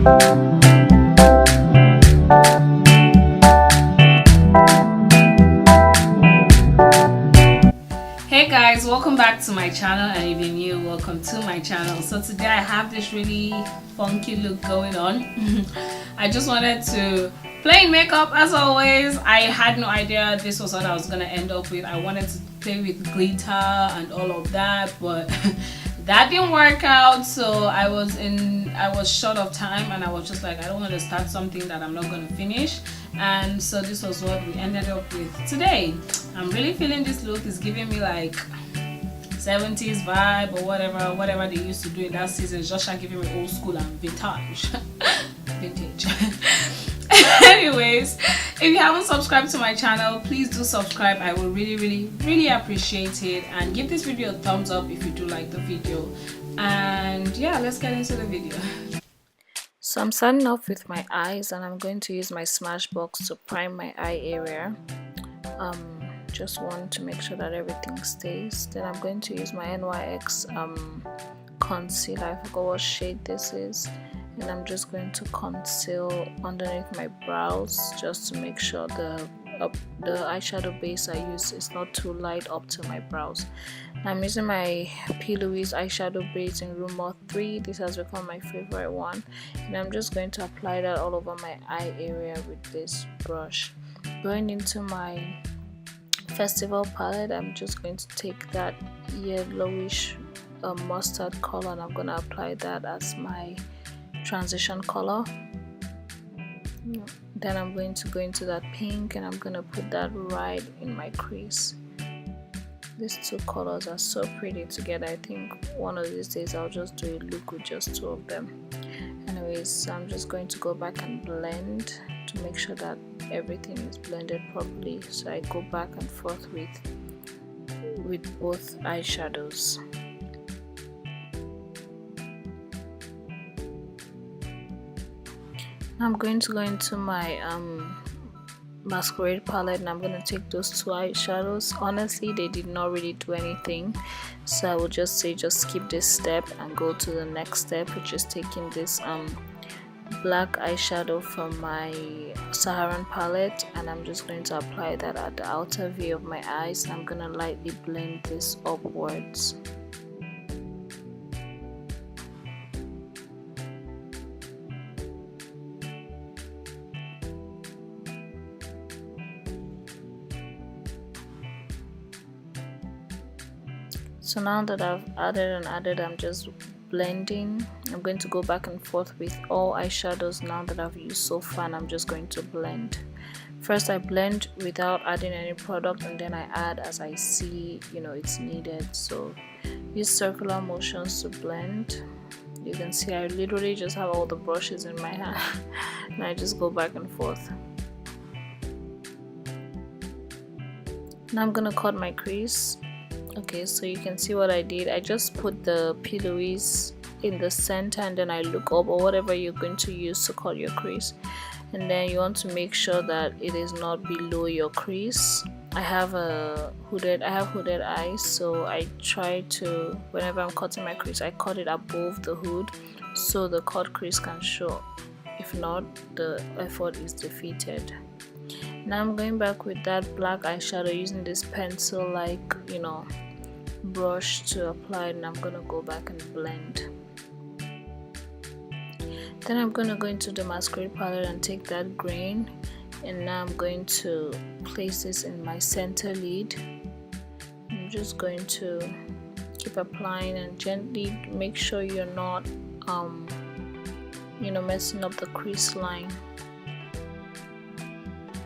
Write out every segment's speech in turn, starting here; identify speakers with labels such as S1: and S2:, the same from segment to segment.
S1: Hey guys, welcome back to my channel, and if you're new, welcome to my channel. So today I have this really funky look going on. I just wanted to play makeup as always. I had no idea this was what I was gonna end up with. I wanted to play with glitter and all of that, but that didn't work out. So I was short of time, and I was just like, I don't want to start something that I'm not gonna finish. And so this was what we ended up with today. I'm really feeling this look. Is giving me like 70s vibe or whatever they used to do in that season. It's just like giving me old school and vintage. Anyways, if you haven't subscribed to my channel, please do subscribe. I will really appreciate it, and give this video a thumbs up if you do like the video. And yeah, let's get into the video. So I'm starting off with my eyes, and I'm going to use my Smashbox to prime my eye area. Just want to make sure that everything stays. Then I'm going to use my NYX concealer. I forgot what shade this is, and I'm just going to conceal underneath my brows just to make sure the eyeshadow base I use is not too light up to my brows. I'm using my P. Louise eyeshadow base in Rumor 3. This has become my favorite one, and I'm just going to apply that all over my eye area with this brush. Going into my Festival palette, I'm just going to take that yellowish mustard color, and I'm going to apply that as my transition color. Then I'm going to go into that pink, and I'm going to put that right in my crease. These two colors are so pretty together. I think one of these days I'll just do a look with just two of them. Anyways, so I'm just going to go back and blend to make sure that everything is blended properly. So I go back and forth with both eyeshadows. I'm going to go into my Masquerade palette, and I'm going to take those two eyeshadows. Honestly, they did not really do anything, so I would just say just skip this step and go to the next step, which is taking this black eyeshadow from my Saharan palette, and I'm just going to apply that at the outer V of my eyes, and I'm going to lightly blend this upwards. So now that I've added, I'm just blending. I'm going to go back and forth with all eyeshadows now that I've used so far, and I'm just going to blend. First I blend without adding any product, and then I add as I see, it's needed. So use circular motions to blend. You can see I literally just have all the brushes in my hand and I just go back and forth. Now I'm gonna cut my crease. Okay, so you can see what I did. I just put the P. Louise in the center, and then I look up, or whatever you're going to use to cut your crease, and then you want to make sure that it is not below your crease. I have hooded eyes, so I try to, whenever I'm cutting my crease, I cut it above the hood so the cut crease can show. If not, the effort is defeated. Now I'm going back with that black eyeshadow using this pencil like brush to apply it, and I'm gonna go back and blend. Then I'm gonna go into the Masquerade palette and take that green, and now I'm going to place this in my center lid. I'm just going to keep applying and gently make sure you're not messing up the crease line.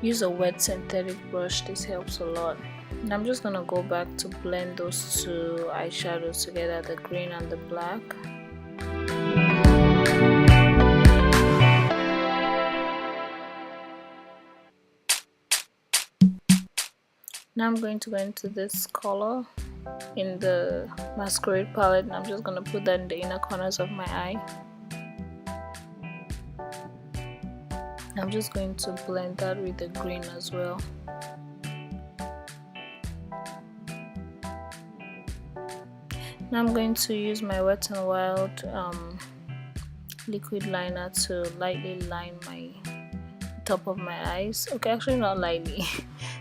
S1: Use a wet synthetic brush, this helps a lot. And I'm just gonna go back to blend those two eyeshadows together, the green and the black. Now I'm going to go into this color in the Masquerade palette, and I'm just gonna put that in the inner corners of my eye. I'm just going to blend that with the green as well. Now I'm going to use my Wet n Wild liquid liner to lightly line my top of my eyes. Okay, actually not lightly.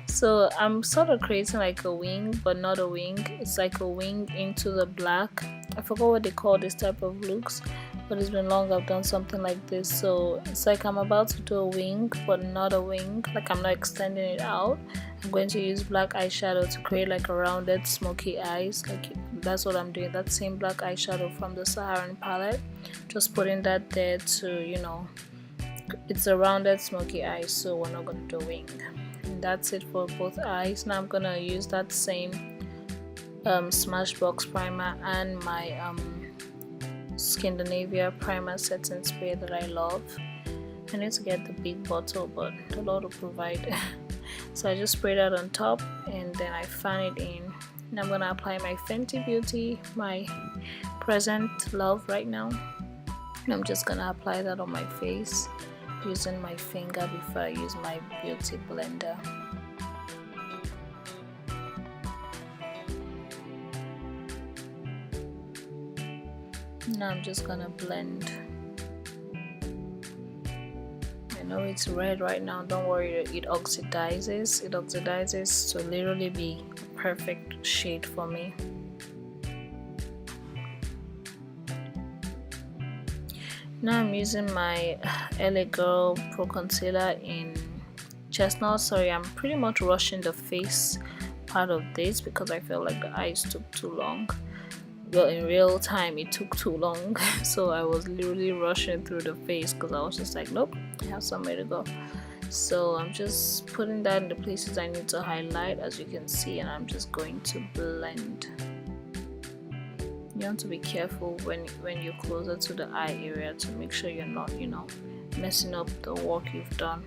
S1: So I'm sort of creating like a wing, but not a wing. It's like a wing into the black. I forgot what they call this type of looks, but it's been long I've done something like this. So it's like I'm about to do a wing, but not a wing. Like I'm not extending it out. I'm going to use black eyeshadow to create like a rounded smoky eyes. Like that's what I'm doing. That same black eyeshadow from the Saharan palette. Just putting that there to, you know, it's a rounded smoky eye, so we're not going to do a wing. And that's it for both eyes. Now I'm going to use that same Smashbox primer and my Scandinavia primer setting spray that I love. I need to get the big bottle, but the Lord will provide. So I just spray that on top and then I fan it in. And I'm going to apply my Fenty Beauty, my present love right now. And I'm just going to apply that on my face using my finger before I use my beauty blender. Now I'm just gonna blend. I know it's red right now, don't worry, it oxidizes. It oxidizes to literally be a perfect shade for me. Now I'm using my LA Girl Pro Concealer in Chestnut. Sorry, I'm pretty much rushing the face part of this because I felt like the eyes took too long. Well, in real time it took too long, so I was literally rushing through the face because I was just like, nope, I have somewhere to go. So I'm just putting that in the places I need to highlight, as you can see, and I'm just going to blend. You want to be careful when you're closer to the eye area to make sure you're not, you know, messing up the work you've done.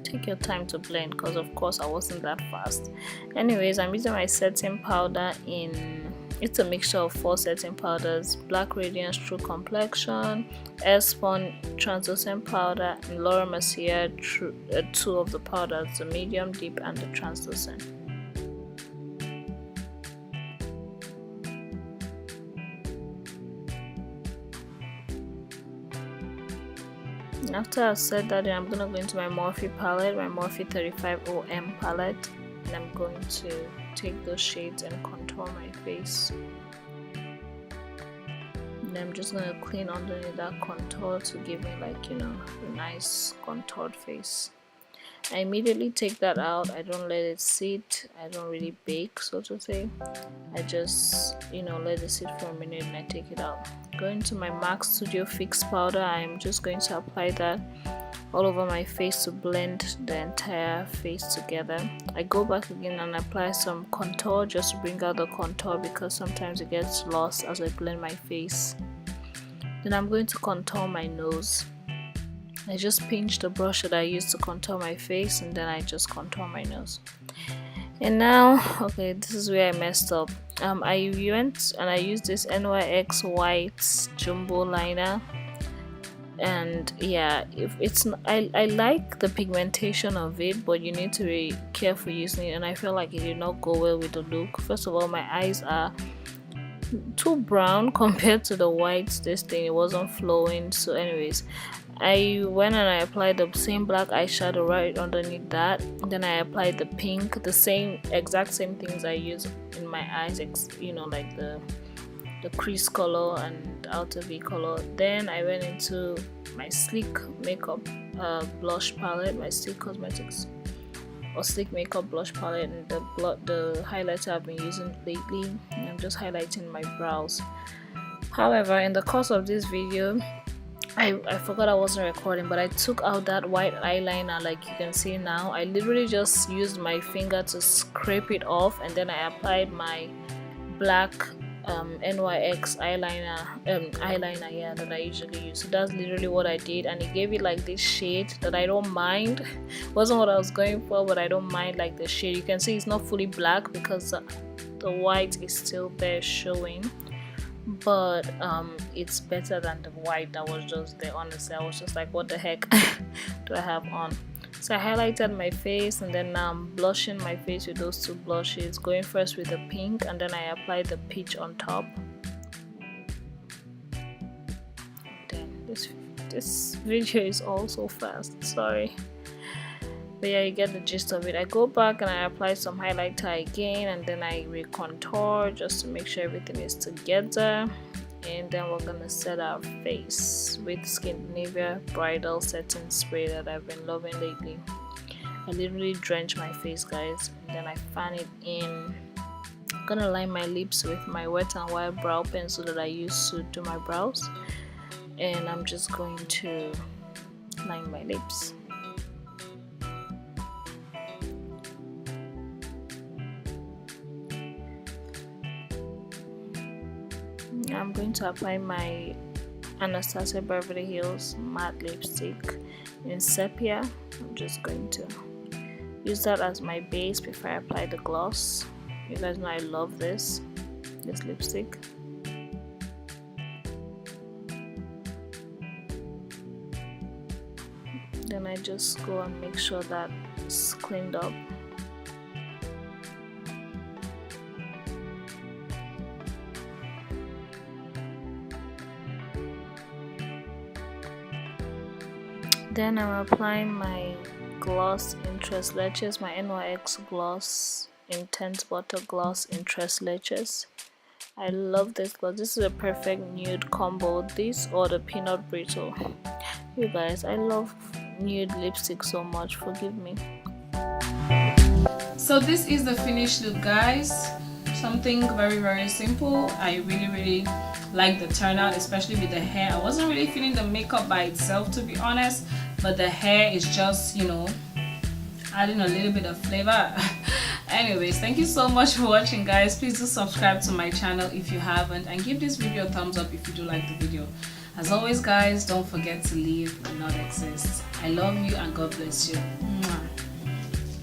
S1: Take your time to blend because of course I wasn't that fast. Anyways, I'm using my setting powder in, it's a mixture of 4 setting powders: Black Radiance True Complexion, Airspun Translucent Powder, and Laura Mercier 2 of the powders, the medium, deep, and the translucent. After I've said that, I'm going to go into my Morphe palette, my Morphe 35OM palette, and I'm going to take those shades and contour my face. And I'm just going to clean underneath that contour to give me, like, you know, a nice contoured face. I immediately take that out. I don't let it sit. I don't really bake, so to say. I just, you know, let it sit for a minute and I take it out. Going to my MAC Studio Fix powder, I'm just going to apply that all over my face to blend the entire face together. I go back again and apply some contour just to bring out the contour because sometimes it gets lost as I blend my face. Then I'm going to contour my nose. I just pinch the brush that I used to contour my face and then I just contour my nose. And now, okay, this is where I messed up. I went and I used this NYX white jumbo liner, and yeah, if it's I like the pigmentation of it, but you need to be careful using it, and I feel like it did not go well with the look. First of all, my eyes are too brown compared to the whites. This thing, it wasn't flowing. So anyways, I went and I applied the same black eyeshadow right underneath that. Then I applied the pink, the exact same things I use in my eyes, you know, like the crease color and outer V color. Then I went into my Sleek makeup blush palette, my Sleek Cosmetics or Sleek makeup blush palette, and the highlighter I've been using lately, and I'm just highlighting my brows. However, in the course of this video, I forgot I wasn't recording, but I took out that white eyeliner, like you can see now. I literally just used my finger to scrape it off, and then I applied my black NYX eyeliner, yeah, that I usually use. So that's literally what I did, and it gave it like this shade that I don't mind. Wasn't what I was going for, but I don't mind like the shade. You can see it's not fully black because the white is still there showing.
S2: but it's better than the white that was just there. Honestly, I was just like, what the heck do I have on? So I highlighted my face, and then now I'm blushing my face with those 2 blushes, going first with the pink, and then I apply the peach on top. Then this video is all so fast, sorry, but yeah, you get the gist of it. I go back and I apply some highlighter again, and then I recontour just to make sure everything is together. And then we're gonna set our face with Scandinavia Bridal setting spray that I've been loving lately. I literally drench my face, guys, and then I fan it in. I'm gonna line my lips with my Wet n Wild brow pencil that I use to do my brows, and I'm just going to line my lips. I'm going to apply my Anastasia Beverly Hills matte lipstick in Sepia. I'm just going to use that as my base before I apply the gloss. You guys know I love this lipstick. Then I just go and make sure that it's cleaned up. Then I'm applying my gloss in Tres Leches, my NYX gloss, Intense Butter Gloss in Tres Leches. I love this gloss. This is a perfect nude combo. This or the peanut brittle. You guys, I love nude lipstick so much. Forgive me.
S1: So this is the finished look, guys. Something very simple. I really like the turnout, especially with the hair. I wasn't really feeling the makeup by itself, to be honest, but the hair is just, you know, adding a little bit of flavor. Anyways, thank you so much for watching, guys. Please do subscribe to my channel if you haven't, and give this video a thumbs up if you do like the video. As always, guys, don't forget to leave a not exist. I love you and God bless you.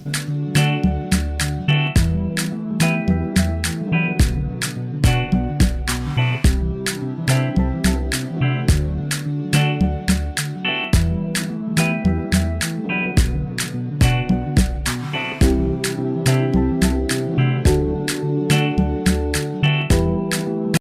S1: Mwah.